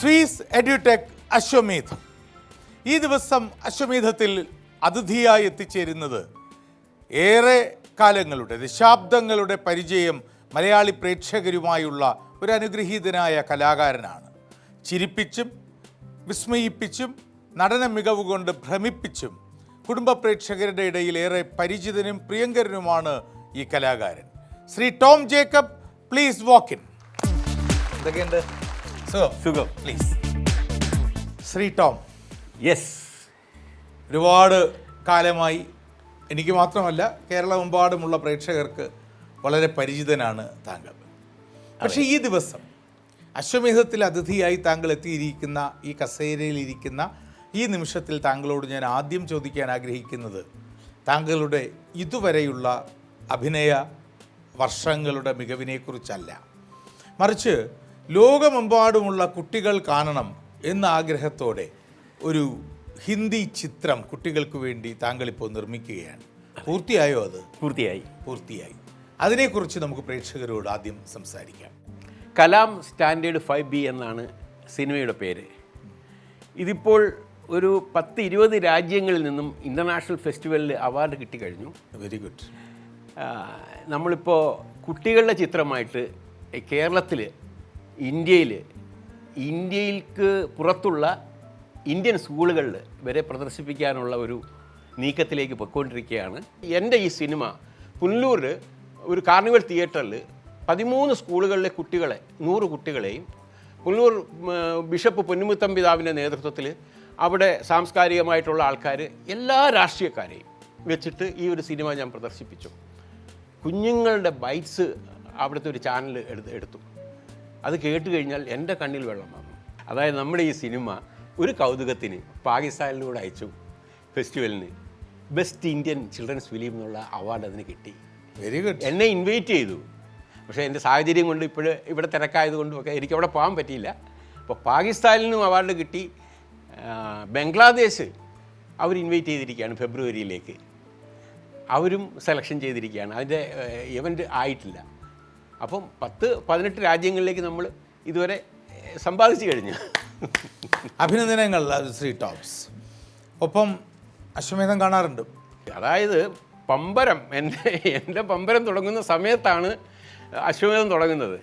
Suez edtech അശ്വമേധം. ഈ ദിവസം അശ്വമേധത്തിൽ അതിഥിയായി എത്തിച്ചേരുന്നത് ഏറെ കാലങ്ങളുടെ ദശാബ്ദങ്ങളുടെ പരിചയം മലയാളി പ്രേക്ഷകരുമായുള്ള ഒരു അനുഗ്രഹീതനായ കലാകാരനാണ്. ചിരിപ്പിച്ചും വിസ്മയിപ്പിച്ചും നടന മികവ് കൊണ്ട് ഭ്രമിപ്പിച്ചും കുടുംബ പ്രേക്ഷകരുടെ ഇടയിൽ ഏറെ പരിചിതനും പ്രിയങ്കരനുമാണ് ഈ കലാകാരൻ. Shri Tom Jacob, please walk in. എന്തൊക്കെയുണ്ട്? സുഖം. പ്ലീസ്. ശ്രീ ടോം, യെസ്, ഒരുപാട് കാലമായി എനിക്ക് മാത്രമല്ല കേരളമെമ്പാടുമുള്ള പ്രേക്ഷകർക്ക് വളരെ പരിചിതനാണ് താങ്കൾ. പക്ഷേ ഈ ദിവസം അശ്വമേധത്തിൽ അതിഥിയായി താങ്കൾ എത്തിയിരിക്കുന്ന ഈ കസേരയിലിരിക്കുന്ന ഈ നിമിഷത്തിൽ താങ്കളോട് ഞാൻ ആദ്യം ചോദിക്കാൻ ആഗ്രഹിക്കുന്നത് താങ്കളുടെ ഇതുവരെയുള്ള അഭിനയ വർഷങ്ങളുടെ മികവിനെക്കുറിച്ചല്ല, മറിച്ച് ലോകമെമ്പാടുമുള്ള കുട്ടികൾ കാണണം എന്ന ആഗ്രഹത്തോടെ ഒരു ഹിന്ദി ചിത്രം കുട്ടികൾക്ക് വേണ്ടി താങ്കളിപ്പോൾ നിർമ്മിക്കുകയാണ്. പൂർത്തിയായോ? അത് പൂർത്തിയായി. അതിനെക്കുറിച്ച് നമുക്ക് പ്രേക്ഷകരോട് ആദ്യം സംസാരിക്കാം. കലാം സ്റ്റാൻഡേർഡ് 5B എന്നാണ് സിനിമയുടെ പേര്. ഇതിപ്പോൾ ഒരു 10-20 രാജ്യങ്ങളിൽ നിന്നും ഇൻ്റർനാഷണൽ ഫെസ്റ്റിവലിൽ അവാർഡ് കിട്ടിക്കഴിഞ്ഞു. Very good. നമ്മളിപ്പോൾ കുട്ടികളുടെ ചിത്രമായിട്ട് കേരളത്തിൽ, ഇന്ത്യയിലേക്ക് പുറത്തുള്ള ഇന്ത്യൻ സ്കൂളുകളിൽ വരെ പ്രദർശിപ്പിക്കാനുള്ള ഒരു നീക്കത്തിലേക്ക് പൊയ്ക്കൊണ്ടിരിക്കുകയാണ്. എൻ്റെ ഈ സിനിമ പുനലൂർ ഒരു കാർണിവൽ തിയേറ്ററിൽ 13 സ്കൂളുകളിലെ കുട്ടികളെ, 100 കുട്ടികളെയും പുനലൂർ ബിഷപ്പ് പൊന്നുമുത്തം പിതാവിൻ്റെ നേതൃത്വത്തിൽ അവിടെ സാംസ്കാരികമായിട്ടുള്ള ആൾക്കാർ, എല്ലാ രാഷ്ട്രീയക്കാരെയും വെച്ചിട്ട് ഈ ഒരു സിനിമ ഞാൻ പ്രദർശിപ്പിച്ചു. കുഞ്ഞുങ്ങളുടെ ബൈറ്റ്സ് അവിടുത്തെ ഒരു ചാനൽ എടുത്തു. അത് കേട്ട് കഴിഞ്ഞാൽ എൻ്റെ കണ്ണിൽ വെള്ളം വന്നു. അതായത് നമ്മുടെ ഈ സിനിമ ഒരു കൗതുകത്തിന് പാകിസ്ഥാനിലൂടെ അയച്ചു ഫെസ്റ്റിവലിന്. ബെസ്റ്റ് ഇന്ത്യൻ ചിൽഡ്രൻസ് ഫിലിം എന്നുള്ള അവാർഡ് അതിന് കിട്ടി. Very good. എന്നെ ഇൻവൈറ്റ് ചെയ്തു. പക്ഷേ എൻ്റെ സാഹചര്യം കൊണ്ട് ഇവിടെ തിരക്കായതുകൊണ്ടും ഒക്കെ എനിക്ക് അവിടെ പോകാൻ പറ്റിയില്ല. അപ്പോൾ പാകിസ്ഥാനിൽ നിന്നും അവാർഡ് കിട്ടി. ബംഗ്ലാദേശ് അവർ ഇൻവൈറ്റ് ചെയ്തിരിക്കുകയാണ് ഫെബ്രുവരിയിലേക്ക്. അവരും സെലക്ഷൻ ചെയ്തിരിക്കുകയാണ്. അതിൻ്റെ ഇവൻ്റ് ആയിട്ടില്ല. അപ്പം 10-18 രാജ്യങ്ങളിലേക്ക് നമ്മൾ ഇതുവരെ സമ്പാദിച്ചു കഴിഞ്ഞു. അഭിനന്ദനങ്ങൾ ശ്രീ ടോംസ്. ഒപ്പം അശ്വമേധം കാണാറുണ്ട്. അതായത് പമ്പരം, എൻ്റെ പമ്പരം തുടങ്ങുന്ന സമയത്താണ് അശ്വമേധം തുടങ്ങുന്നത്.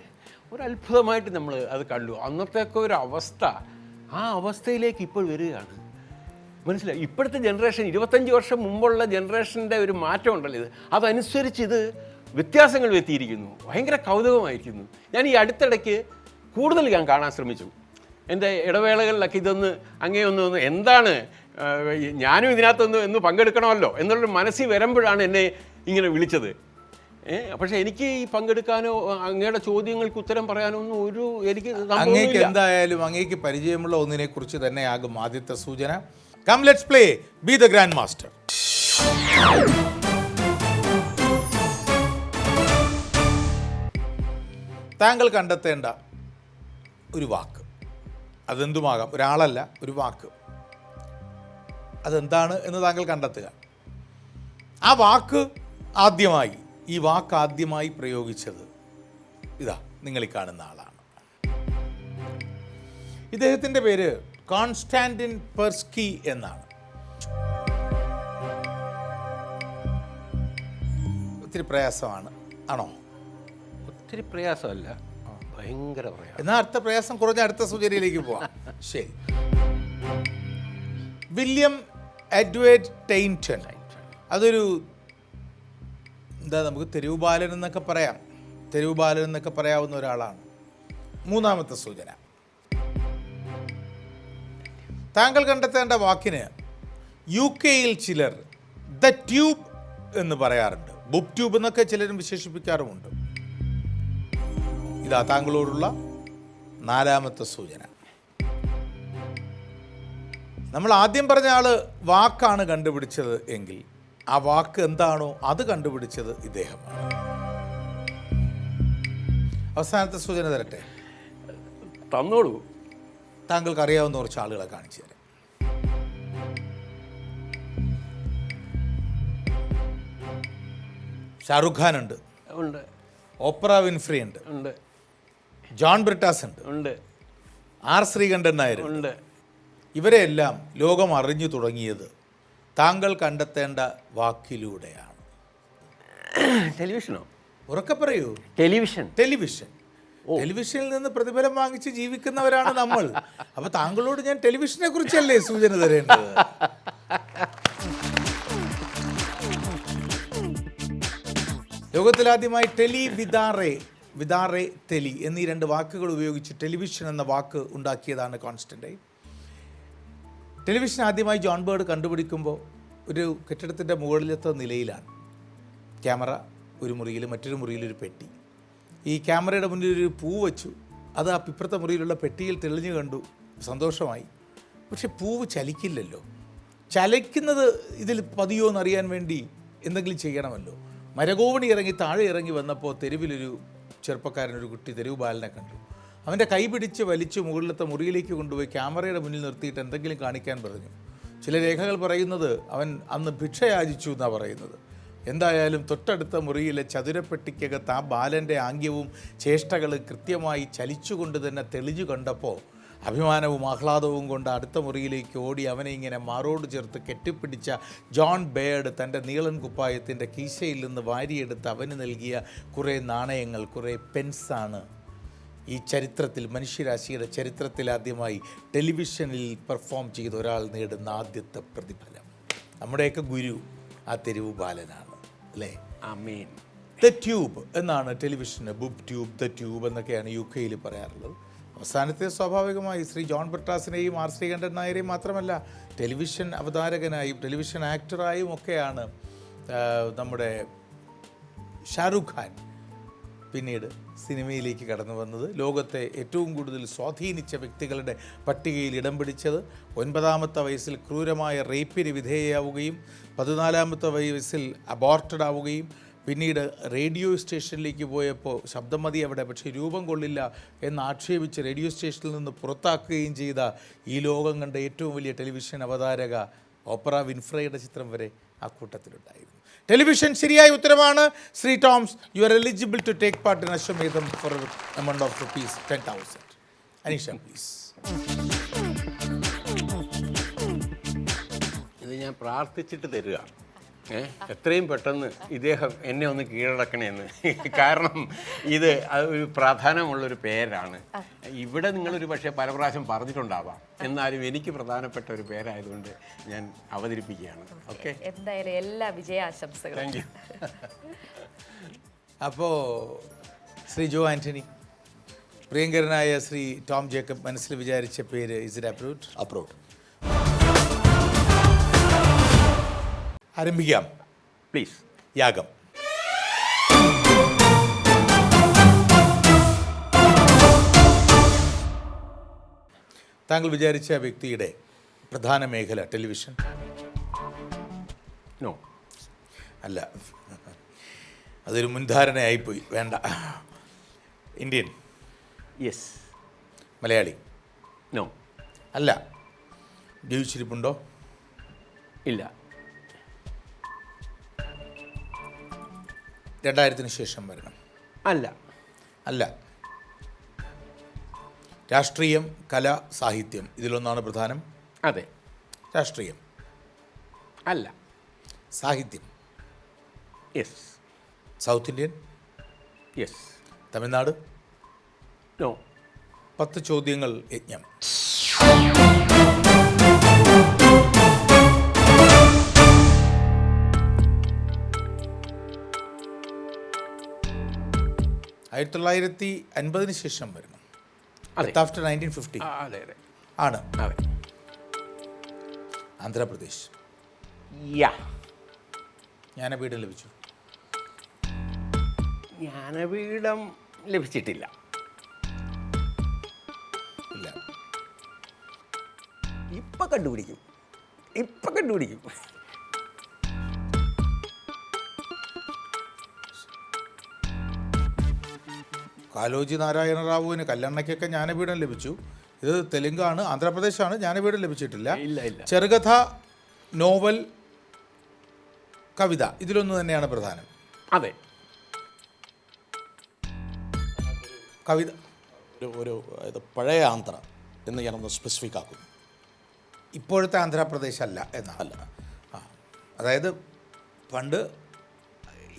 ഒരു അത്ഭുതമായിട്ട് നമ്മൾ അത് കണ്ടു. അന്നത്തെയൊക്കെ ഒരു അവസ്ഥ, ആ അവസ്ഥയിലേക്ക് ഇപ്പോൾ വരികയാണ്. മനസ്സിലായി? ഇപ്പോഴത്തെ ജനറേഷൻ 25 വർഷം മുമ്പുള്ള ജനറേഷൻ്റെ ഒരു മാറ്റം ഉണ്ടല്ലോ ഇത്. അതനുസരിച്ച് ഇത് വ്യത്യാസങ്ങൾ എത്തിയിരിക്കുന്നു. ഭയങ്കര കൗതുകമായിരിക്കുന്നു. ഞാൻ ഈ അടുത്തിടയ്ക്ക് കൂടുതൽ ഞാൻ കാണാൻ ശ്രമിച്ചു. എൻ്റെ ഇടവേളകളിലൊക്കെ അങ്ങേ ഒന്ന് എന്താണ് ഞാനും ഇതിനകത്തൊന്ന് പങ്കെടുക്കണമല്ലോ എന്നുള്ളൊരു മനസ്സിൽ വരുമ്പോഴാണ് എന്നെ ഇങ്ങനെ വിളിച്ചത്. പക്ഷേ എനിക്ക് ഈ പങ്കെടുക്കാനോ അങ്ങയുടെ ചോദ്യങ്ങൾക്ക് ഉത്തരം പറയാനോ ഒന്നും അങ്ങേക്ക് എന്തായാലും അങ്ങേക്ക് പരിചയമുള്ള ഒന്നിനെ കുറിച്ച് തന്നെയാകും ആദ്യത്തെ സൂചന. Come let's play be the grand master. താങ്കൾ കണ്ടെത്തേണ്ട ഒരു വാക്ക്, അതെന്തുമാകാം, ഒരാളല്ല, ഒരു വാക്ക്. അതെന്താണ് എന്ന് താങ്കൾ കണ്ടെത്തുക. ഈ വാക്ക് ആദ്യമായി പ്രയോഗിച്ചത് ഇതാ നിങ്ങൾ ഈ കാണുന്ന ആളാണ്. ഇദ്ദേഹത്തിൻ്റെ പേര് കോൺസ്റ്റാന്റിൻ പെർസ്കി എന്നാണ്. ഒത്തിരി പ്രയാസമാണ്, ആണോ? ഒത്തിരി പ്രയാസമല്ല, ഭയങ്കര പ്രയാസം. എന്നാൽ അടുത്ത പ്രയാസം കുറഞ്ഞ അടുത്ത സൂചനയിലേക്ക് പോവാം. ശരി. വില്യം എഡ്വേർഡ് ടെയിൻറ്റൺ, അതൊരു നമുക്ക് തെരുവ് ബാലൻ എന്നൊക്കെ പറയാവുന്ന ഒരാളാണ്. മൂന്നാമത്തെ സൂചന, താങ്കൾ കണ്ടെത്തേണ്ട വാക്കിന് UK-യിൽ ചിലർ ദ ട്യൂബ് എന്ന് പറയാറുണ്ട്. ബുക്ക് ട്യൂബ് എന്നൊക്കെ ചിലരും വിശേഷിപ്പിക്കാറുമുണ്ട്. ഇതാ താങ്കളോടുള്ള 4ാമത്തെ സൂചന. നമ്മൾ ആദ്യം പറഞ്ഞ ആള് വാക്കാണ് കണ്ടുപിടിച്ചത് എങ്കിൽ ആ വാക്ക് എന്താണോ അത് കണ്ടുപിടിച്ചത് ഇദ്ദേഹമാണ്. അവസാനത്തെ സൂചന തരട്ടെ? തന്നോളൂ. താങ്കൾക്ക് അറിയാവുന്ന കുറച്ച് ആളുകളെ കാണിച്ചു തരാം. ഷാറുഖ് ഖാൻ ഉണ്ട്, ഓപ്ര വിൻഫ്രി ഉണ്ട്, ഉണ്ട്, ജോൺ ബ്രിട്ടാസ് ഉണ്ട്, ഉണ്ട്, ആർ ശ്രീകണ്ഠൻ നായർ ഉണ്ട്. ഇവരെല്ലാം ലോകം അറിഞ്ഞു തുടങ്ങിയത് താങ്കൾ കണ്ടെത്തേണ്ട വാക്കിലൂടെയാണ്. ടെലിവിഷനോ? ഉറക്കെ പറയൂ. ടെലിവിഷൻ. ടെലിവിഷൻ. ടെലിവിഷനിൽ നിന്ന് പ്രതിഫലം വാങ്ങിച്ച് ജീവിക്കുന്നവരാണ് നമ്മൾ. അപ്പൊ താങ്കളോട് ഞാൻ ടെലിവിഷനെ കുറിച്ചല്ലേ സൂചന തരേണ്ടത്? ലോകത്തിലാദ്യമായി വിദാറെ ടെലി എന്നീ രണ്ട് വാക്കുകൾ ഉപയോഗിച്ച് ടെലിവിഷൻ എന്ന വാക്ക് ഉണ്ടാക്കിയതാണ് കോൺസ്റ്റൻ്റൈൻ. ടെലിവിഷൻ ആദ്യമായി ജോൺ ബേർഡ് കണ്ടുപിടിക്കുമ്പോൾ ഒരു കെട്ടിടത്തിൻ്റെ മുകളിലത്തെ നിലയിലാണ്. ക്യാമറ ഒരു മുറിയിൽ, മറ്റൊരു മുറിയിൽ ഒരു പെട്ടി. ഈ ക്യാമറയുടെ മുന്നിൽ ഒരു പൂ വെച്ചു. അത് ആ ഇപ്പുറത്തെ മുറിയിലുള്ള പെട്ടിയിൽ തെളിഞ്ഞു കണ്ടു, സന്തോഷമായി. പക്ഷെ പൂവ് ചലിക്കില്ലല്ലോ. ചലിക്കുന്നത് ഇതിൽ പതിയോ എന്നറിയാൻ വേണ്ടി എന്തെങ്കിലും ചെയ്യണമല്ലോ. മരകോവണി ഇറങ്ങി താഴെ ഇറങ്ങി വന്നപ്പോൾ തെരുവിലൊരു ചെറുപ്പക്കാരൻ, ഒരു കുട്ടി തെരുവ് ബാലനെ കണ്ടു. അവൻ്റെ കൈ പിടിച്ച് വലിച്ച് മുകളിലത്തെ മുറിയിലേക്ക് കൊണ്ടുപോയി ക്യാമറയുടെ മുന്നിൽ നിർത്തിയിട്ട് എന്തെങ്കിലും കാണിക്കാൻ പറഞ്ഞു. ചില രേഖകൾ പറയുന്നത് അവൻ അന്ന് ഭിക്ഷ യാചിച്ചു എന്നാണ് പറയുന്നത്. എന്തായാലും തൊട്ടടുത്ത മുറിയിലെ ചതുരപ്പെട്ടിക്കകത്ത് ആ ബാലൻ്റെ ആംഗ്യവും ചേഷ്ടകളും കൃത്യമായി ചലിച്ചുകൊണ്ട് തന്നെ തെളിഞ്ഞു കണ്ടപ്പോൾ അഭിമാനവും ആഹ്ലാദവും കൊണ്ട് അടുത്ത മുറിയിലേക്ക് ഓടി അവനെ ഇങ്ങനെ മാറോട് ചേർത്ത് കെട്ടിപ്പിടിച്ച ജോൺ ബേർഡ് തൻ്റെ നീളൻ കുപ്പായത്തിൻ്റെ കീശയിൽ നിന്ന് വാരിയെടുത്ത് അവന് നൽകിയ കുറേ നാണയങ്ങൾ, കുറേ പെൻസാണ് ഈ ചരിത്രത്തിൽ, മനുഷ്യരാശിയുടെ ചരിത്രത്തിൽ ആദ്യമായി ടെലിവിഷനിൽ പെർഫോം ചെയ്ത ഒരാൾ നേടുന്ന ആദ്യത്തെ പ്രതിഫലം. നമ്മുടെയൊക്കെ ഗുരു ആ തെരുവ് ബാലനാണ്, അല്ലേ? ആമീൻ. ദ ട്യൂബ് എന്നാണ് ടെലിവിഷന്, ബുബ് ട്യൂബ്, ദ ട്യൂബ് എന്നൊക്കെയാണ് UK പറയാറുള്ളത്. അവസാനത്തെ സ്വാഭാവികമായി ശ്രീ ജോൺ ബ്രിട്ടാസിനെയും ആർ ശ്രീകണ്ഠൻ നായരെയും മാത്രമല്ല, ടെലിവിഷൻ അവതാരകനായും ടെലിവിഷൻ ആക്ടറായും ഒക്കെയാണ് നമ്മുടെ ഷാരൂഖ് ഖാൻ പിന്നീട് സിനിമയിലേക്ക് കടന്നു വന്നത്. ലോകത്തെ ഏറ്റവും കൂടുതൽ സ്വാധീനിച്ച വ്യക്തികളുടെ പട്ടികയിൽ ഇടം പിടിച്ചത്. 9-ാമത്തെ വയസ്സിൽ ക്രൂരമായ റേപ്പിന് വിധേയയാവുകയും 14-ാമത്തെ വയസ്സിൽ അബോർട്ടഡ് ആവുകയും പിന്നീട് റേഡിയോ സ്റ്റേഷനിലേക്ക് പോയപ്പോൾ ശബ്ദം മതി അവിടെ, പക്ഷേ രൂപം കൊള്ളില്ല എന്ന് ആക്ഷേപിച്ച് റേഡിയോ സ്റ്റേഷനിൽ നിന്ന് പുറത്താക്കുകയും ചെയ്ത ഈ ലോകം കണ്ട ഏറ്റവും വലിയ ടെലിവിഷൻ അവതാരക ഓപ്ര വിൻഫ്രയുടെ ചിത്രം വരെ ആ കൂട്ടത്തിലുണ്ടായിരുന്നു. ടെലിവിഷൻ ശരിയായ ഉത്തരമാണ്. Shri Toms, you are eligible to take part in Ashwamedham for amount of rupees 10,000. Aneesha please. ഇത് ഞാൻ പ്രാർത്ഥിച്ചിട്ട് തരിക, എത്രയും പെട്ടെന്ന് ഇദ്ദേഹം എന്നെ ഒന്ന് കീഴടക്കണേന്ന്. കാരണം ഇത് ഒരു പ്രാധാന്യമുള്ളൊരു പേരാണ്. ഇവിടെ നിങ്ങളൊരു പക്ഷേ പല പ്രാവശ്യം പറഞ്ഞിട്ടുണ്ടാവാം, എന്നാലും എനിക്ക് പ്രധാനപ്പെട്ട ഒരു പേരായതുകൊണ്ട് ഞാൻ അവതരിപ്പിക്കുകയാണ്. ഓക്കെ, എന്തായാലും എല്ലാ വിജയാശംസകളും. Thank you. അപ്പോൾ ശ്രീ ജോ ആൻ്റണി, പ്രിയങ്കരനായ ശ്രീ ടോം ജേക്കബ് മനസ്സിൽ വിചാരിച്ച പേര് ഇസ് ഇറ്റ് അപ്രൂവ്ഡ്? അപ്രൂവ്ഡ്. ആരംഭിക്കാം. പ്ലീസ്. യാഗം. താങ്കൾ വിചാരിച്ച വ്യക്തിയുടെ പ്രധാന മേഖല ടെലിവിഷൻ? നോ. അല്ല, അതൊരു മുൻധാരണയായിപ്പോയി, വേണ്ട. ഇന്ത്യൻ? യെസ്. മലയാളി? നോ. അല്ല. ജീവിച്ചിരിപ്പുണ്ടോ? ഇല്ല. 2000-ന് ശേഷം വരണം? അല്ല. അല്ല. രാഷ്ട്രീയം, കല, സാഹിത്യം ഇതിലൊന്നാണ് പ്രധാനം? അതെ. രാഷ്ട്രീയം? അല്ല. സാഹിത്യം? Yes. South Indian? Yes. Tamil Nadu? No. 10 ചോദ്യങ്ങൾ യജ്ഞം. ആയിരത്തി 1950 ശേഷം വരണം. ആഫ്റ്റർ 1950 അതെ അതെ ആണ്. അതെ. ആന്ധ്രാപ്രദേശ്? യാ. ജ്ഞാനപീഠം ലഭിച്ചു? ജ്ഞാനപീഠം ലഭിച്ചിട്ടില്ല. ഇല്ല. ഇപ്പം കണ്ടുപിടിക്കും. കാലോജി നാരായണ റാവുവിന് കല്ലണ്ണയ്ക്കൊക്കെ ജ്ഞാനപീഠം ലഭിച്ചു. ഇത് തെലുങ്കാണ്, ആന്ധ്രാപ്രദേശാണ്. ജ്ഞാനപീഠം ലഭിച്ചിട്ടില്ല. ഇല്ല. ചെറുകഥ, നോവൽ, കവിത ഇതിലൊന്നു തന്നെയാണ് പ്രധാനം. അതെ. കവിത ഒരു ഇത് പഴയ ആന്ധ്ര എന്ന് ഞാനൊന്ന് സ്പെസിഫിക് ആക്കുന്നു. ഇപ്പോഴത്തെ ആന്ധ്രാപ്രദേശ് അല്ല എന്നല്ല. അതായത് പണ്ട്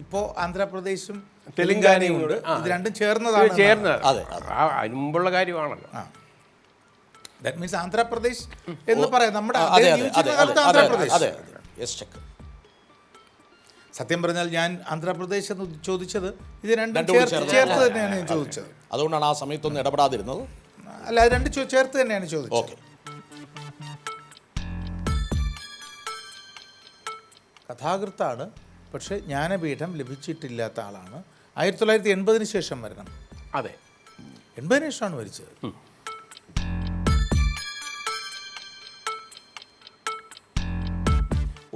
ഇപ്പോൾ ആന്ധ്രാപ്രദേശും തെലുങ്കാനയും ഉണ്ട്. ഇത് രണ്ടും ചേർന്നതാണ്. ചേർന്ന് അതെ, അതെ. അതിന് മുമ്പുള്ള കാര്യമാണല്ലോ. ദാറ്റ് മീൻസ് ആന്ധ്രാപ്രദേശ് എന്ന് പറയാം. നമ്മുടെ അതെ അദ്ദേഹം അതെ അതെ ജീവിച്ചിരുന്ന അതെ കാലത്ത് അതെ ആന്ധ്രാപ്രദേശ്. അതെ യെസ് ചെക്ക്. സത്യം പറഞ്ഞാൽ ഞാൻ ആന്ധ്രാപ്രദേശ് എന്ന് ചോദിച്ചത് ഇത് രണ്ടും രണ്ടും കൂടി ചേർത്ത് ചേർത്ത് തന്നെയാണ് ഞാൻ ചോദിച്ചത്. അതുകൊണ്ടാണ് ആ സമയത്തൊന്നും ഇടപെടാതിരുന്നത്. അല്ല, അത് രണ്ട് ചേർത്ത് തന്നെയാണ് ചോദിച്ചത്. ഓക്കെ. കഥാകൃത്താണ്, പക്ഷേ ജ്ഞാനപീഠം ലഭിച്ചിട്ടില്ലാത്ത ആളാണ്. 1980 ശേഷം മരണം. അതെ, 80 ശേഷമാണ് മരിച്ചത്.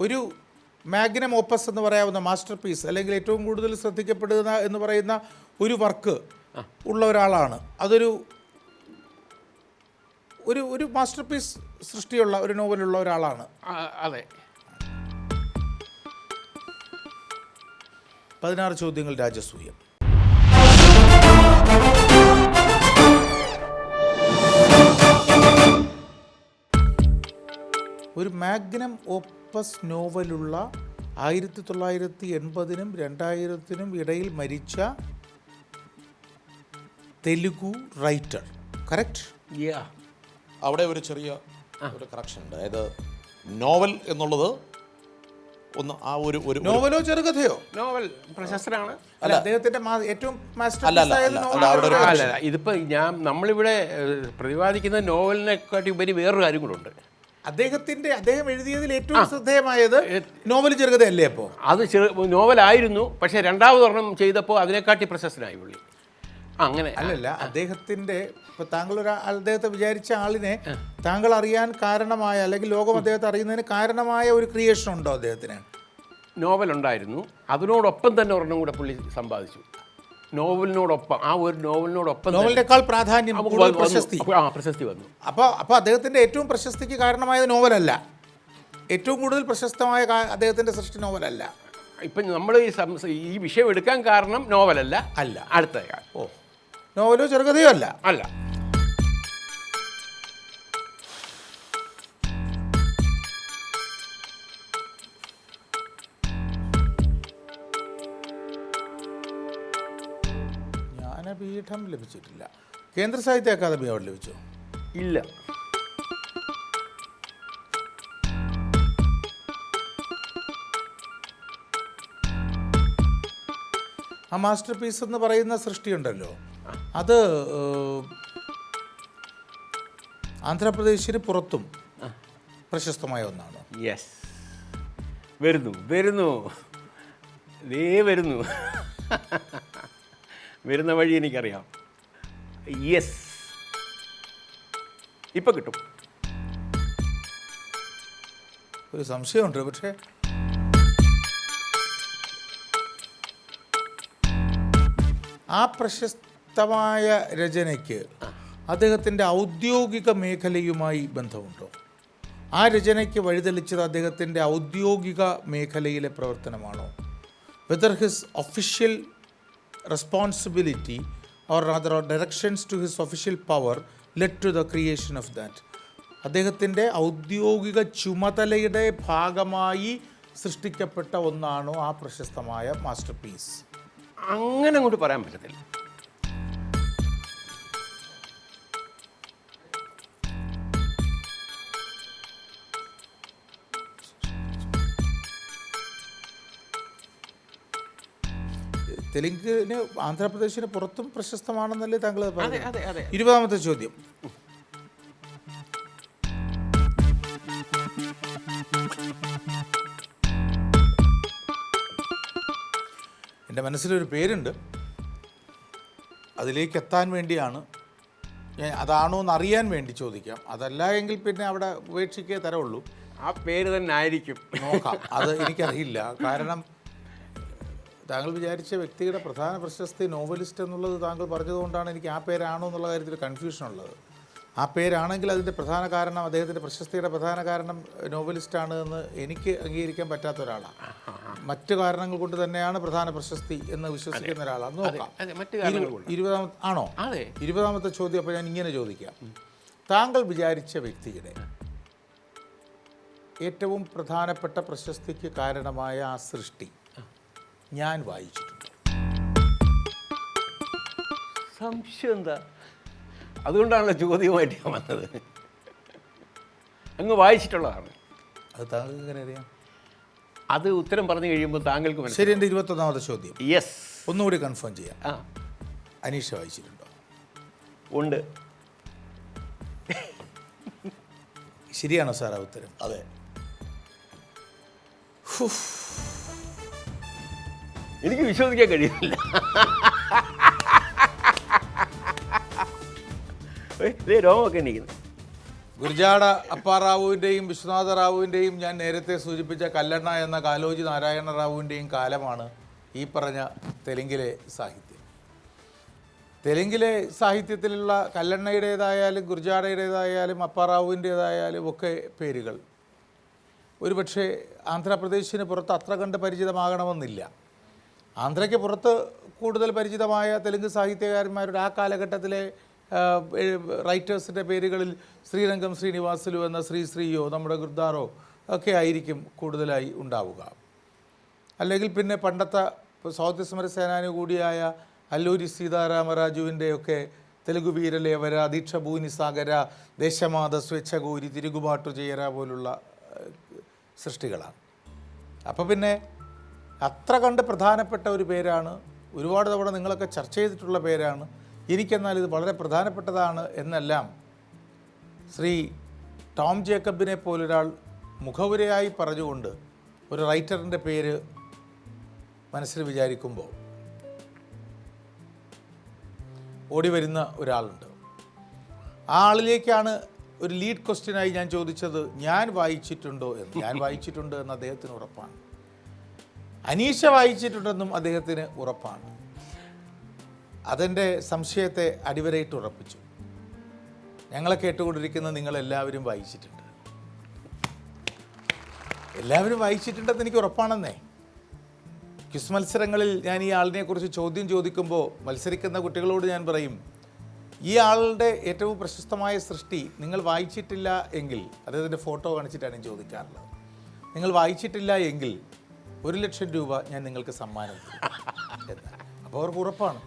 ഒരു മാഗ്നം ഓപ്പസ് എന്ന് പറയാവുന്ന മാസ്റ്റർ പീസ് അല്ലെങ്കിൽ ഏറ്റവും കൂടുതൽ ശ്രദ്ധിക്കപ്പെടുന്ന എന്ന് പറയുന്ന ഒരു വർക്ക് ഉള്ള ഒരാളാണ്. അതൊരു ഒരു ഒരു മാസ്റ്റർ പീസ് സൃഷ്ടിയുള്ള ഒരു നോവലുള്ള ഒരാളാണ്. അതെ. 16 ചോദ്യങ്ങൾ രാജസൂയം. ഒരു മാഗ്നം ഓപ്പസ് നോവലുള്ള 1980-നും 2000-നും ഇടയിൽ മരിച്ച തെലുഗു റൈറ്റർ. കറക്റ്റ്? അവിടെ ഒരു ചെറിയ ഒരു കറക്ഷൻ ഉണ്ട്. അതായത് നോവൽ എന്നുള്ളത് ഒന്ന് ആ ഒരു നോവലോ ചെറുകഥയോ? നോവൽ പ്രശസ്തനാണ്. അല്ല, അദ്ദേഹത്തിന്റെ ഏറ്റവും മാസ്റ്റർ അല്ല, പീസ് ആയ അല്ല, നോവൽ. അല്ല, അവിടെ ഒരു അല്ല, ഇതിപ്പോൾ നമ്മളിവിടെ പ്രതിപാദിക്കുന്ന നോവലിനെക്കാട്ടി ഉപരി വേറൊരു കാര്യം കൂടെ ഉണ്ട്. അദ്ദേഹം എഴുതിയതിൽ ഏറ്റവും ശ്രദ്ധേയമായത് നോവൽ ചെറുകഥയല്ലേ? അപ്പോൾ അത് നോവലായിരുന്നു, പക്ഷേ രണ്ടാമതൊരെണ്ണം ചെയ്തപ്പോൾ അതിനെക്കാട്ടി പ്രശസ്തനായി പുള്ളി. അങ്ങനെ അല്ലല്ല, അദ്ദേഹത്തിന്റെ ഇപ്പോൾ അദ്ദേഹത്തെ വിചാരിച്ച ആളിനെ താങ്കൾ അറിയാൻ കാരണമായ, അല്ലെങ്കിൽ ലോകം അദ്ദേഹത്തെ അറിയുന്നതിന് കാരണമായ ഒരു ക്രിയേഷൻ ഉണ്ടോ അദ്ദേഹത്തിന്? നോവലുണ്ടായിരുന്നു, അതിനോടൊപ്പം തന്നെ ഒരെണ്ണം കൂടെ പുള്ളി സമ്പാദിച്ചു. നോവലിനോടൊപ്പം, ആ ഒരു നോവലിനോടൊപ്പം നോവലിനേക്കാൾ പ്രാധാന്യം, പ്രശസ്തി. പ്രശസ്തി വന്നു. അപ്പോൾ അദ്ദേഹത്തിന്റെ ഏറ്റവും പ്രശസ്തിക്ക് കാരണമായത് നോവലല്ല. ഏറ്റവും കൂടുതൽ പ്രശസ്തമായ അദ്ദേഹത്തിന്റെ സൃഷ്ടി നോവലല്ല. ഇപ്പം നമ്മൾ ഈ വിഷയം എടുക്കാൻ കാരണം നോവലല്ല. അല്ല. അടുത്ത നോവലോ ചെറുകഥയോ അല്ല. അല്ല. ജ്ഞാനപീഠം ലഭിച്ചിട്ടില്ല. കേന്ദ്ര സാഹിത്യ അക്കാദമി അവാർഡ് ലഭിച്ചോ? ഇല്ല. ആ മാസ്റ്റർ പീസ് എന്ന് പറയുന്ന സൃഷ്ടിയുണ്ടല്ലോ, അത് ആന്ധ്രാപ്രദേശിന് പുറത്തും പ്രശസ്തമായ ഒന്നാണ്. യെസ്, വരുന്നു വരുന്നു വരുന്ന വഴി എനിക്കറിയാം. യെസ്, ഇപ്പം കിട്ടും. ഒരു സംശയമുണ്ട്, പക്ഷേ ആ പ്രശസ്തമായ രചനയ്ക്ക് അദ്ദേഹത്തിൻ്റെ ഔദ്യോഗിക മേഖലയുമായി ബന്ധമുണ്ടോ? ആ രചനയ്ക്ക് വഴിതെളിച്ചത് അദ്ദേഹത്തിൻ്റെ ഔദ്യോഗിക മേഖലയിലെ പ്രവർത്തനമാണോ? Whether his official responsibility or rather directions to his official power led to the creation of that. അദ്ദേഹത്തിൻ്റെ ഔദ്യോഗിക ചുമതലയുടെ ഭാഗമായി സൃഷ്ടിക്കപ്പെട്ട ഒന്നാണോ ആ പ്രശസ്തമായ മാസ്റ്റർ പീസ്? അങ്ങനെ അങ്ങോട്ട് പറയാൻ പറ്റത്തില്ല. തെലുങ്കിന് ആന്ധ്രാപ്രദേശിന് പുറത്തും പ്രശസ്തമാണെന്നല്ലേ താങ്കൾ അതെ, അതെ, അതെ. 20ാമത്തെ ചോദ്യം. എൻ്റെ മനസ്സിലൊരു പേരുണ്ട്, അതിലേക്ക് എത്താൻ വേണ്ടിയാണ് ഞാൻ, അതാണോ എന്ന് അറിയാൻ വേണ്ടി ചോദിക്കാം. അതല്ല എങ്കിൽ പിന്നെ അവിടെ ഉപേക്ഷിക്കേ തരമുള്ളൂ. ആ പേര് തന്നെ ആയിരിക്കും. നോക്കാം, അത് എനിക്കറിയില്ല. കാരണം താങ്കൾ വിചാരിച്ച വ്യക്തിയുടെ പ്രധാന പ്രശസ്തി നോവലിസ്റ്റ് എന്നുള്ളത് താങ്കൾ പറഞ്ഞതുകൊണ്ടാണ് എനിക്ക് ആ പേരാണോ എന്നുള്ള കാര്യത്തിൽ കൺഫ്യൂഷൻ ഉള്ളത്. ആ പേരാണെങ്കിൽ അതിൻ്റെ പ്രധാന കാരണം, അദ്ദേഹത്തിൻ്റെ പ്രശസ്തിയുടെ പ്രധാന കാരണം നോവലിസ്റ്റാണ് എന്ന് എനിക്ക് അംഗീകരിക്കാൻ പറ്റാത്ത ഒരാളാണ്. മറ്റു കാരണങ്ങൾ കൊണ്ട് തന്നെയാണ് പ്രധാന പ്രശസ്തി എന്ന് വിശ്വസിക്കുന്ന ഒരാളാണ്. നോക്കാം, മറ്റു കാരണങ്ങൾ കൊണ്ട്. 20ാമത്തെ ആണോ? അതെ. 20ാമത്തെ ചോദ്യം. അപ്പോൾ ഞാൻ ഇങ്ങനെ ചോദിക്കാം, താങ്കൾ വിചാരിച്ച വ്യക്തിയുടെ ഏറ്റവും പ്രധാനപ്പെട്ട പ്രശസ്തിക്ക് കാരണമായ ആ സൃഷ്ടി ഞാൻ വായിച്ചിട്ടുണ്ട്. സംശയം എന്താ? അതുകൊണ്ടാണല്ലോ ചോദ്യമായിട്ട് ഞാൻ വന്നത്. അങ്ങ് വായിച്ചിട്ടുള്ളതാണ്. അത് താങ്കൾക്ക് എങ്ങനെ അറിയാം? അത് ഉത്തരം പറഞ്ഞു കഴിയുമ്പോൾ താങ്കൾക്ക് മനസ്സിലാവും. ശരി, എൻ്റെ 21ാമത്തെ ചോദ്യം യെസ്, ഒന്നുകൂടി കൺഫേം ചെയ്യാം. ആ അനീഷ വായിച്ചിട്ടുണ്ടോ? ഉണ്ട്. ശരിയാണോ സാർ ആ ഉത്തരം? അതെ. എനിക്ക് വിശ്വസിക്കാൻ കഴിയുന്നില്ല. രോമമൊക്കെ എണീക്കുന്നു. ഗുരുജാട അപ്പാറാവുവിൻ്റെയും വിശ്വനാഥ റാവുവിൻ്റെയും ഞാൻ നേരത്തെ സൂചിപ്പിച്ച കല്ലണ്ണ എന്ന കാലോജി നാരായണ റാവുവിൻ്റെയും കാലമാണ് ഈ പറഞ്ഞ തെലുങ്കിലെ സാഹിത്യം. തെലുങ്കിലെ സാഹിത്യത്തിലുള്ള കല്ലണ്ണയുടേതായാലും ഗുരുജാടയുടേതായാലും അപ്പാറാവുവിൻ്റേതായാലും ഒക്കെ പേരുകൾ ഒരുപക്ഷെ ആന്ധ്രാപ്രദേശിന് പുറത്ത് അത്ര കണ്ട് പരിചിതമാകണമെന്നില്ല. ആന്ധ്രയ്ക്ക് പുറത്ത് കൂടുതൽ പരിചിതമായ തെലുങ്ക് സാഹിത്യകാരന്മാരുടെ ആ കാലഘട്ടത്തിലെ റൈറ്റേഴ്സിൻ്റെ പേരുകളിൽ ശ്രീരംഗം ശ്രീനിവാസുലു എന്ന ശ്രീയോ നമ്മുടെ ഗുർദാറോ ഒക്കെ ആയിരിക്കും കൂടുതലായി ഉണ്ടാവുക. അല്ലെങ്കിൽ പിന്നെ പണ്ടത്തെ സ്വാതന്ത്ര്യ സേനാനി കൂടിയായ അല്ലൂരി സീതാരാമരാജുവിൻ്റെയൊക്കെ തെലുഗു വീരലേവര, ദീക്ഷഭൂനി സാഗര, ദേശമാത സ്വേച്ഛഗോരി, തിരുകുപാട്ടു ചെയ്യര പോലുള്ള സൃഷ്ടികളാണ്. അപ്പോൾ പിന്നെ അത്ര കണ്ട് പ്രധാനപ്പെട്ട ഒരു പേരാണ്, ഒരുപാട് തവണ നിങ്ങളൊക്കെ ചർച്ച ചെയ്തിട്ടുള്ള പേരാണ്. എനിക്കെന്നാൽ ഇത് വളരെ പ്രധാനപ്പെട്ടതാണ് എന്നെല്ലാം ശ്രീ ടോം ജേക്കബിനെ പോലൊരാൾ മുഖവുരയായി പറഞ്ഞുകൊണ്ട് ഒരു റൈറ്ററിൻ്റെ പേര് മനസ്സിൽ വിചാരിക്കുമ്പോൾ ഓടി വരുന്ന ഒരാളുണ്ട്. ആ ആളിലേക്കാണ് ഒരു ലീഡ് ക്വസ്റ്റ്യനായി ഞാൻ ചോദിച്ചത്, ഞാൻ വായിച്ചിട്ടുണ്ടോ എന്ന്. ഞാൻ വായിച്ചിട്ടുണ്ട് എന്ന് അദ്ദേഹത്തിന് ഉറപ്പാണ്. അനീഷ വായിച്ചിട്ടുണ്ടെന്നും അദ്ദേഹത്തിന് ഉറപ്പാണ്. അതെൻ്റെ സംശയത്തെ അടിവരയിട്ട് ഉറപ്പിച്ചു. ഞങ്ങളെ കേട്ടുകൊണ്ടിരിക്കുന്ന നിങ്ങളെല്ലാവരും വായിച്ചിട്ടുണ്ട്. എല്ലാവരും വായിച്ചിട്ടുണ്ടെന്ന് എനിക്ക് ഉറപ്പാണെന്നേ. ക്വിസ് മത്സരങ്ങളിൽ ഞാൻ ഈ ആളിനെക്കുറിച്ച് ചോദ്യം ചോദിക്കുമ്പോൾ മത്സരിക്കുന്ന കുട്ടികളോട് ഞാൻ പറയും, ഈ ആളുടെ ഏറ്റവും പ്രശസ്തമായ സൃഷ്ടി നിങ്ങൾ വായിച്ചിട്ടില്ല എങ്കിൽ, അദ്ദേഹത്തിൻ്റെ ഫോട്ടോ കാണിച്ചിട്ടാണ് ഞാൻ ചോദിക്കാറുള്ളത്, നിങ്ങൾ വായിച്ചിട്ടില്ല എങ്കിൽ 1,00,000 രൂപ ഞാൻ നിങ്ങൾക്ക് സമ്മാനം തരും എന്നാണ്. അപ്പോൾ അവർക്ക് ഉറപ്പാണ്,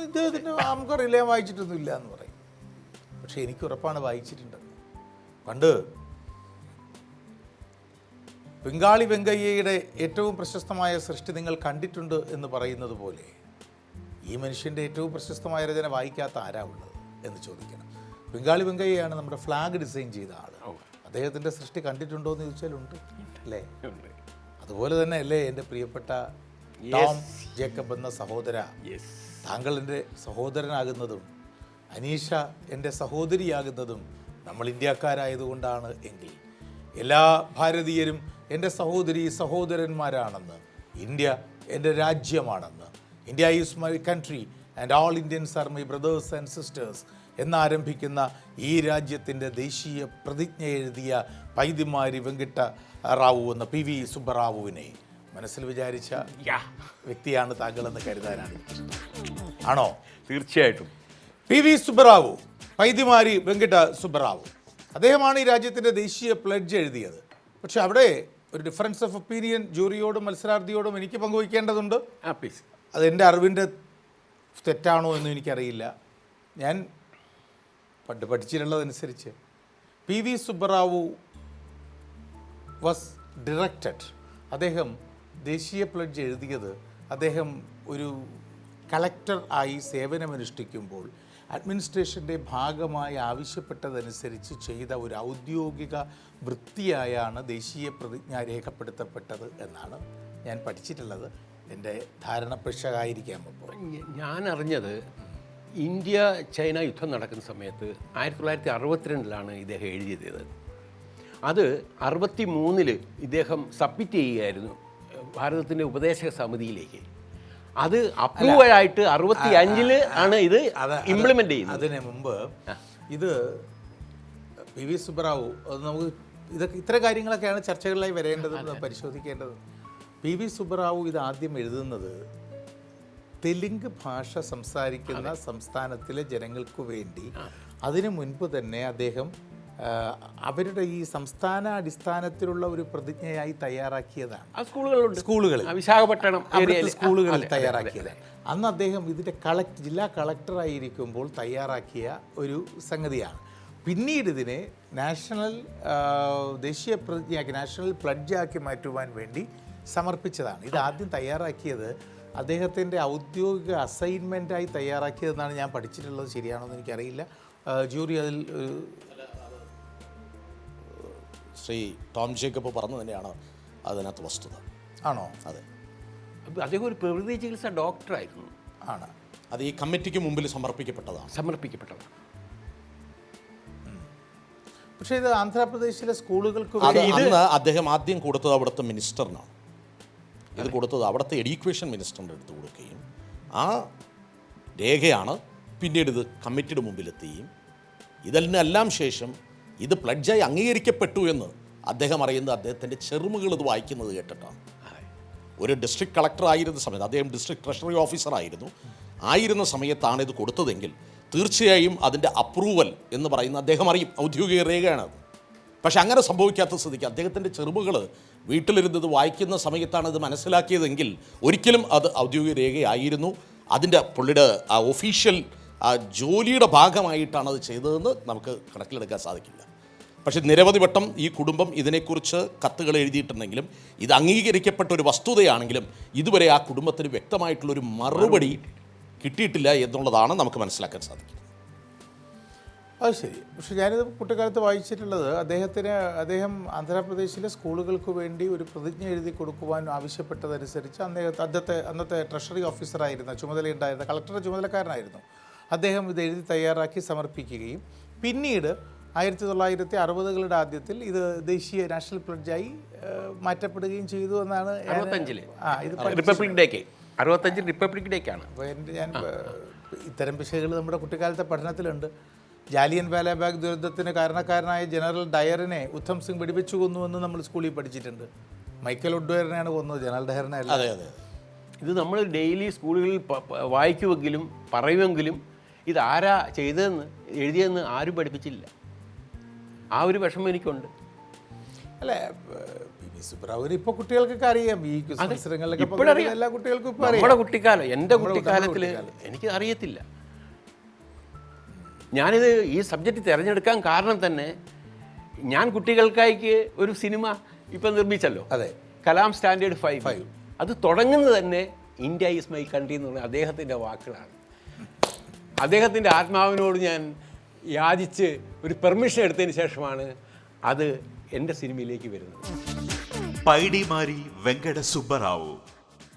ഇദ്ദേഹത്തിന് നമുക്കറിയില്ല, ഞാൻ വായിച്ചിട്ടൊന്നുമില്ല എന്ന് പറയും. പക്ഷേ എനിക്ക് ഉറപ്പാണ് വായിച്ചിട്ടുണ്ടെന്ന്. പണ്ട് ബംഗാളി വെങ്കയ്യയുടെ ഏറ്റവും പ്രശസ്തമായ സൃഷ്ടി നിങ്ങൾ കണ്ടിട്ടുണ്ട് എന്ന് പറയുന്നത് പോലെ ഈ മനുഷ്യൻ്റെ ഏറ്റവും പ്രശസ്തമായ രചന വായിക്കാത്ത ആരാ ഉള്ളത് എന്ന് ചോദിക്കണം. ബംഗാളി വെങ്കയ്യയാണ് നമ്മുടെ ഫ്ലാഗ് ഡിസൈൻ ചെയ്ത ആൾ. അദ്ദേഹത്തിൻ്റെ സൃഷ്ടി കണ്ടിട്ടുണ്ടോ എന്ന് ചോദിച്ചാൽ ഉണ്ട്, അല്ലേ? അതുപോലെ തന്നെ അല്ലേ എൻ്റെ പ്രിയപ്പെട്ട ടോം ജേക്കബ് എന്ന സഹോദര, താങ്കൾ എൻ്റെ സഹോദരനാകുന്നതും അനീഷ എൻ്റെ സഹോദരിയാകുന്നതും നമ്മൾ ഇന്ത്യക്കാരായതുകൊണ്ടാണ് എങ്കിൽ എല്ലാ ഭാരതീയരും എൻ്റെ സഹോദരന്മാരാണെന്ന്, ഇന്ത്യ എൻ്റെ രാജ്യമാണെന്ന്, India is my country and all Indians are my brothers and sisters എന്നാരംഭിക്കുന്ന ഈ രാജ്യത്തിൻ്റെ ദേശീയ പ്രതിജ്ഞ എഴുതിയ പൈതിമാരി വെങ്കിട്ട റാവു എന്ന PV സുബ്ബറാവുവിനെ മനസ്സിൽ വിചാരിച്ച വ്യക്തിയാണ് താങ്കളെന്ന് കരുതാനാണ്. ആണോ? തീർച്ചയായിട്ടും. PV സുബ്ബറാവു, പൈതിമാരി വെങ്കിട്ട സുബ്ബറാവു, അദ്ദേഹമാണ് ഈ രാജ്യത്തിൻ്റെ ദേശീയ പ്ലഡ്ജ് എഴുതിയത്. പക്ഷെ അവിടെ ഒരു ഡിഫറൻസ് ഓഫ് ഒപ്പീനിയൻ ജൂറിയോടും മത്സരാർത്ഥിയോടും എനിക്ക് പങ്കുവയ്ക്കേണ്ടതുണ്ട്. അത് എൻ്റെ അറിവിൻ്റെ തെറ്റാണോ എന്ന് എനിക്കറിയില്ല. ഞാൻ പണ്ട് പഠിച്ചിട്ടുള്ളതനുസരിച്ച് PV സുബ്ബറാവു വാസ് ഡിറക്റ്റഡ്. അദ്ദേഹം ദേശീയ പ്ലഡ്ജ് എഴുതിയത് അദ്ദേഹം ഒരു കളക്ടർ ആയി സേവനമനുഷ്ഠിക്കുമ്പോൾ അഡ്മിനിസ്ട്രേഷൻ്റെ ഭാഗമായി ആവശ്യപ്പെട്ടതനുസരിച്ച് ചെയ്ത ഒരു ഔദ്യോഗിക വൃത്തിയായാണ് ദേശീയ പ്രതിജ്ഞ രേഖപ്പെടുത്തപ്പെട്ടത് എന്നാണ് ഞാൻ പഠിച്ചിട്ടുള്ളത്. എൻ്റെ ധാരണ പിശകായിരിക്കാം. അപ്പോൾ ഞാൻ അറിഞ്ഞത് ഇന്ത്യ ചൈന യുദ്ധം നടക്കുന്ന സമയത്ത് 1962 ഇദ്ദേഹം എഴുതിയത്. അത് 63 ഇദ്ദേഹം സബ്മിറ്റ് ചെയ്യുകയായിരുന്നു ഭാരതത്തിൻ്റെ ഉപദേശക സമിതിയിലേക്ക്. അത് അപ്രൂവലായിട്ട് 65 ആണ് ഇത് ഇംപ്ലിമെൻ്റ് ചെയ്യുന്നത്. അതിന് മുമ്പ് ഇത് പി വി സുബ്ബറാവു അത് നമുക്ക് ഇത്തരം കാര്യങ്ങളൊക്കെയാണ് ചർച്ചകളിലായി വരേണ്ടത്, പരിശോധിക്കേണ്ടത്. പി വി സുബ്ബറാവു ഇത് ആദ്യം എഴുതുന്നത് തെലുങ്ക് ഭാഷ സംസാരിക്കുന്ന സംസ്ഥാനത്തിലെ ജനങ്ങൾക്ക് വേണ്ടി. അതിനു മുൻപ് തന്നെ അദ്ദേഹം അവരുടെ ഈ സംസ്ഥാന അടിസ്ഥാനത്തിലുള്ള ഒരു പ്രതിജ്ഞയായി തയ്യാറാക്കിയതാണ്. സ്കൂളുകളിൽ വിശാഖപട്ടണം സ്കൂളുകളിൽ തയ്യാറാക്കിയതാണ്. അന്ന് അദ്ദേഹം ഇതിൻ്റെ ജില്ലാ കളക്ടറായിരിക്കുമ്പോൾ തയ്യാറാക്കിയ ഒരു സംഗതിയാണ്. പിന്നീട് ഇതിനെ ദേശീയ പ്രതിജ്ഞയാക്കി, നാഷണൽ പ്ലഡ്ജാക്കി മാറ്റുവാൻ വേണ്ടി സമർപ്പിച്ചതാണ്. ഇത് ആദ്യം തയ്യാറാക്കിയത് അദ്ദേഹത്തിൻ്റെ ഔദ്യോഗിക അസൈൻമെൻറ്റായി തയ്യാറാക്കിയതെന്നാണ് ഞാൻ പഠിച്ചിട്ടുള്ളത്. ശരിയാണോ എന്ന് എനിക്കറിയില്ല. ജൂറി അതിൽ ശ്രീ ടോം ജേക്കബ് പറഞ്ഞു തന്നെയാണ് അതിനകത്ത് വസ്തുത. ആണോ? അതെ. അദ്ദേഹം ഒരു പ്രകൃതി ചികിത്സ ഡോക്ടറായിരുന്നു. ആണ്. അത് ഈ കമ്മിറ്റിക്ക് മുമ്പിൽ സമർപ്പിക്കപ്പെട്ടതാണ്. പക്ഷേ ഇത് ആന്ധ്രാപ്രദേശിലെ സ്കൂളുകൾക്ക് അന്ന് അദ്ദേഹം ആദ്യം കൊടുത്തത് അവിടുത്തെ മിനിസ്റ്ററിനാണ്. ഇത് കൊടുത്തത് അവിടുത്തെ എഡ്യൂക്കേഷൻ മിനിസ്റ്ററിൻ്റെ അടുത്ത് കൊടുക്കുകയും ആ രേഖയാണ് പിന്നീട് ഇത് കമ്മിറ്റിയുടെ മുമ്പിലെത്തുകയും ഇതിനെല്ലാം ശേഷം ഇത് പ്ലഡ്ജായി അംഗീകരിക്കപ്പെട്ടു എന്ന് അദ്ദേഹം അറിയുന്നത് അദ്ദേഹത്തിൻ്റെ ചെറുമുകൾ ഇത് വായിക്കുന്നത് കേട്ടിട്ടാണ്. ഒരു ഡിസ്ട്രിക്ട് കളക്ടർ ആയിരുന്ന സമയത്ത്, അദ്ദേഹം ഡിസ്ട്രിക്ട് ട്രഷറി ഓഫീസർ ആയിരുന്ന സമയത്താണ് ഇത് കൊടുത്തതെങ്കിൽ തീർച്ചയായും അതിൻ്റെ അപ്രൂവൽ എന്ന് പറയുന്ന അദ്ദേഹം അറിയും, ഔദ്യോഗിക രേഖയാണത്. പക്ഷെ അങ്ങനെ സംഭവിക്കാത്ത സ്ഥിതിക്ക് അദ്ദേഹത്തിൻ്റെ ചെറുമുകൾ വീട്ടിലിരുന്നത് വായിക്കുന്ന സമയത്താണ് ഇത് മനസ്സിലാക്കിയതെങ്കിൽ ഒരിക്കലും അത് ഔദ്യോഗിക രേഖയായിരുന്നു. അതിൻ്റെ പുള്ളിയുടെ ആ ഒഫീഷ്യൽ ജോലിയുടെ ഭാഗമായിട്ടാണ് അത് ചെയ്തതെന്ന് നമുക്ക് കണക്കിലെടുക്കാൻ സാധിക്കില്ല. പക്ഷേ നിരവധി വട്ടം ഈ കുടുംബം ഇതിനെക്കുറിച്ച് കത്തുകൾ എഴുതിയിട്ടുണ്ടെങ്കിലും ഇത് അംഗീകരിക്കപ്പെട്ട ഒരു വസ്തുതയാണെങ്കിലും ഇതുവരെ ആ കുടുംബത്തിന് വ്യക്തമായിട്ടുള്ളൊരു മറുപടി കിട്ടിയിട്ടില്ല എന്നുള്ളതാണ് നമുക്ക് മനസ്സിലാക്കാൻ സാധിക്കുന്നത്. അത് ശരി. പക്ഷെ ഞാനിത് കുട്ടിക്കാലത്ത് വായിച്ചിട്ടുള്ളത് അദ്ദേഹം ആന്ധ്രാപ്രദേശിലെ സ്കൂളുകൾക്ക് വേണ്ടി ഒരു പ്രതിജ്ഞ എഴുതി കൊടുക്കുവാൻ ആവശ്യപ്പെട്ടതനുസരിച്ച് അന്നത്തെ ട്രഷറി ഓഫീസറായിരുന്ന ചുമതലയുണ്ടായിരുന്ന കളക്ടറുടെ ചുമതലക്കാരനായിരുന്നു അദ്ദേഹം ഇത് എഴുതി തയ്യാറാക്കി സമർപ്പിക്കുകയും പിന്നീട് 1960കളുടെ ആദ്യത്തിൽ ഇത് ദേശീയ നാഷണൽ പ്ലഡ്ജായി മാറ്റപ്പെടുകയും ചെയ്തു എന്നാണ്. 65 റിപ്പബ്ലിക് ഡേക്കാണ്. അപ്പോൾ ഞാൻ ഇത്തരം വിഷയങ്ങൾ നമ്മുടെ കുട്ടിക്കാലത്തെ പഠനത്തിലുണ്ട്. ജാലിയൻ വാലാബാഗ് ദുരന്തത്തിന് കാരണക്കാരനായ ജനറൽ ഡയറിനെ ഉത്തം സിംഗ് വെടിവെച്ചു കൊന്നുവെന്ന് നമ്മൾ സ്കൂളിൽ പഠിച്ചിട്ടുണ്ട്. മൈക്കൽ ഒഡ്വയറിനെയാണ് കൊന്നത്, ജനറൽ ഡയറിനെ അല്ല. അതെ അതെ. ഇത് നമ്മൾ ഡെയിലി സ്കൂളുകളിൽ വായിക്കുമെങ്കിലും പറയുമെങ്കിലും ഇത് ആരാ ചെയ്തതെന്ന് എഴുതിയതെന്ന് ആരും പഠിപ്പിച്ചില്ല. ആ ഒരു വിഷമം എനിക്കുണ്ട്. അല്ലേ, പി വി സുബ്ബറാവു ഇപ്പോൾ കുട്ടികൾക്കൊക്കെ അറിയാം. ഈ മത്സരങ്ങളിലൊക്കെ എല്ലാ കുട്ടികൾക്കും ഇപ്പോൾ അറിയാം. നമ്മുടെ കുട്ടിക്കാലം, എൻ്റെ കുട്ടിക്കാലത്തിൽ എനിക്ക് അറിയത്തില്ല. ഞാനിത് ഈ സബ്ജക്റ്റ് തിരഞ്ഞെടുക്കാൻ കാരണം തന്നെ ഞാൻ കുട്ടികൾക്കായിക്ക് ഒരു സിനിമ ഇപ്പം നിർമ്മിച്ചല്ലോ. അതെ, കലാം സ്റ്റാൻഡേർഡ് 5. അത് തുടങ്ങുന്നത് തന്നെ ഇന്ത്യ ഈസ് മൈ കൺട്രി എന്ന് പറഞ്ഞ അദ്ദേഹത്തിൻ്റെ വാക്കുകളാണ്. അദ്ദേഹത്തിൻ്റെ ആത്മാവിനോട് ഞാൻ യാചിച്ച് ഒരു പെർമിഷൻ എടുത്തതിന് ശേഷമാണ് അത് എൻ്റെ സിനിമയിലേക്ക് വരുന്നത്. പൈഡിമാരി വെങ്കട സുബ്ബറാവു,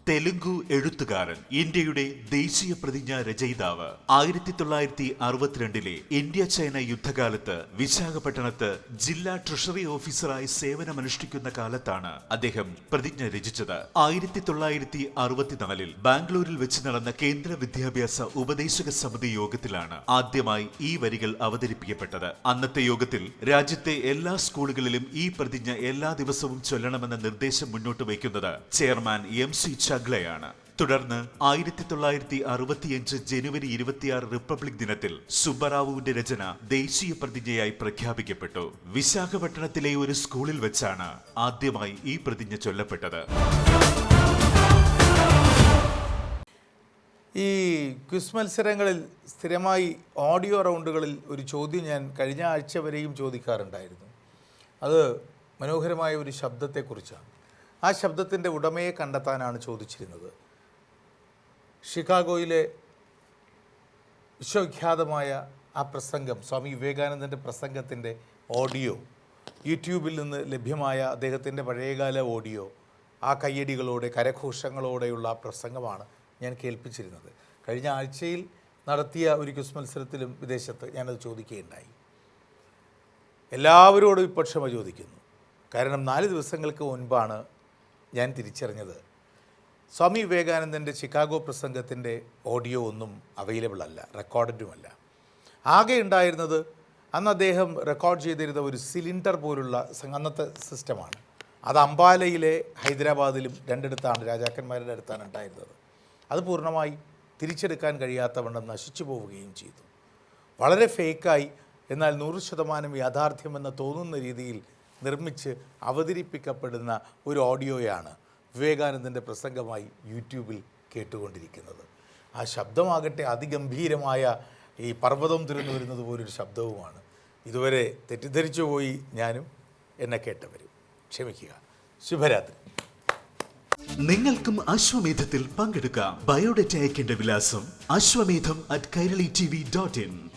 തെലുങ്കു എഴുത്തുകാരൻ, ഇന്ത്യയുടെ ദേശീയ പ്രതിജ്ഞാ രചയിതാവ്. 1962 ഇന്ത്യ ചൈന യുദ്ധകാലത്ത് വിശാഖപട്ടണത്ത് ജില്ലാ ട്രഷറി ഓഫീസറായി സേവനമനുഷ്ഠിക്കുന്ന കാലത്താണ് അദ്ദേഹം പ്രതിജ്ഞ രചിച്ചത്. 1964 ബാംഗ്ലൂരിൽ വെച്ച് നടന്ന കേന്ദ്ര വിദ്യാഭ്യാസ ഉപദേശക സമിതി യോഗത്തിലാണ് ആദ്യമായി ഈ വരികൾ അവതരിപ്പിക്കപ്പെട്ടത്. അന്നത്തെ യോഗത്തിൽ രാജ്യത്തെ എല്ലാ സ്കൂളുകളിലും ഈ പ്രതിജ്ഞ എല്ലാ ദിവസവും ചൊല്ലണമെന്ന നിർദ്ദേശം മുന്നോട്ട് വയ്ക്കുന്നത് ചെയർമാൻ MC ചഗ്ലയാണ്. തുടർന്ന് 1965 ജനുവരി 26 റിപ്പബ്ലിക് ദിനത്തിൽ സുബ്ബറാവുവിന്റെ രചന ദേശീയ പ്രതിജ്ഞയായി പ്രഖ്യാപിക്കപ്പെട്ടു. വിശാഖപട്ടണത്തിലെ ഒരു സ്കൂളിൽ വെച്ചാണ് ആദ്യമായി ഈ പ്രതിജ്ഞ ചൊല്ലപ്പെട്ടത്. ഈ ക്വിസ് മത്സരങ്ങളിൽ സ്ഥിരമായി ഓഡിയോ റൗണ്ടുകളിൽ ഒരു ചോദ്യം ഞാൻ കഴിഞ്ഞ ആഴ്ച വരെയും ചോദിക്കാറുണ്ടായിരുന്നു. അത് മനോഹരമായ ഒരു ശബ്ദത്തെക്കുറിച്ചാണ്. ആ ശബ്ദത്തിൻ്റെ ഉടമയെ കണ്ടെത്താനാണ് ചോദിച്ചിരുന്നത്. ഷിക്കാഗോയിലെ വിശ്വവിഖ്യാതമായ ആ പ്രസംഗം, സ്വാമി വിവേകാനന്ദൻ്റെ പ്രസംഗത്തിൻ്റെ ഓഡിയോ, യൂട്യൂബിൽ നിന്ന് ലഭ്യമായ അദ്ദേഹത്തിൻ്റെ പഴയകാല ഓഡിയോ, ആ കയ്യടികളോടെ കരഘോഷങ്ങളോടെയുള്ള ആ പ്രസംഗമാണ് ഞാൻ കേൾപ്പിച്ചിരുന്നത്. കഴിഞ്ഞ ആഴ്ചയിൽ നടത്തിയ ഒരു ക്വിസ് മത്സരത്തിലും വിദേശത്ത് ഞാനത് ചോദിക്കുകയുണ്ടായി. എല്ലാവരോടും ഇപ്പോൾ ക്ഷമ ചോദിക്കുന്നു. കാരണം 4 ദിവസങ്ങൾക്ക് മുൻപാണ് ഞാൻ തിരിച്ചറിഞ്ഞത് സ്വാമി വിവേകാനന്ദൻ്റെ ചിക്കാഗോ പ്രസംഗത്തിൻ്റെ ഓഡിയോ ഒന്നും അവൈലബിൾ അല്ല, റെക്കോർഡഡുമല്ല. ആകെ ഉണ്ടായിരുന്നത് അന്ന് അദ്ദേഹം റെക്കോർഡ് ചെയ്തിരുന്ന ഒരു സിലിണ്ടർ പോലുള്ള അന്നത്തെ സിസ്റ്റമാണ്. അത് അംബാലയിലെ ഹൈദരാബാദിലും രണ്ടിടത്താണ്, രാജാക്കന്മാരുടെ അടുത്താണ് ഉണ്ടായിരുന്നത്. അത് പൂർണ്ണമായി തിരിച്ചെടുക്കാൻ കഴിയാത്തവണ്ണം നശിച്ചു പോവുകയും ചെയ്തു. വളരെ ഫേക്കായി, എന്നാൽ 100% യാഥാർത്ഥ്യമെന്ന് തോന്നുന്ന രീതിയിൽ നിർമ്മിച്ച് അവതരിപ്പിക്കപ്പെടുന്ന ഒരു ഓഡിയോയാണ് വിവേകാനന്ദൻ്റെ പ്രസംഗമായി യൂട്യൂബിൽ കേട്ടുകൊണ്ടിരിക്കുന്നത്. ആ ശബ്ദമാകട്ടെ അതിഗംഭീരമായ ഈ പർവ്വതം തിരിഞ്ഞു വരുന്നത് പോലൊരു ശബ്ദവുമാണ്. ഇതുവരെ തെറ്റിദ്ധരിച്ചു പോയി ഞാനും എന്നെ കേട്ടവരും. ക്ഷമിക്കുക. ശുഭരാത്രി. നിങ്ങൾക്കും അശ്വമേധത്തിൽ പങ്കെടുക്കാം. ബയോഡേറ്റ അയക്കേണ്ട വിലാസം ashwamedham@kairalitv.in.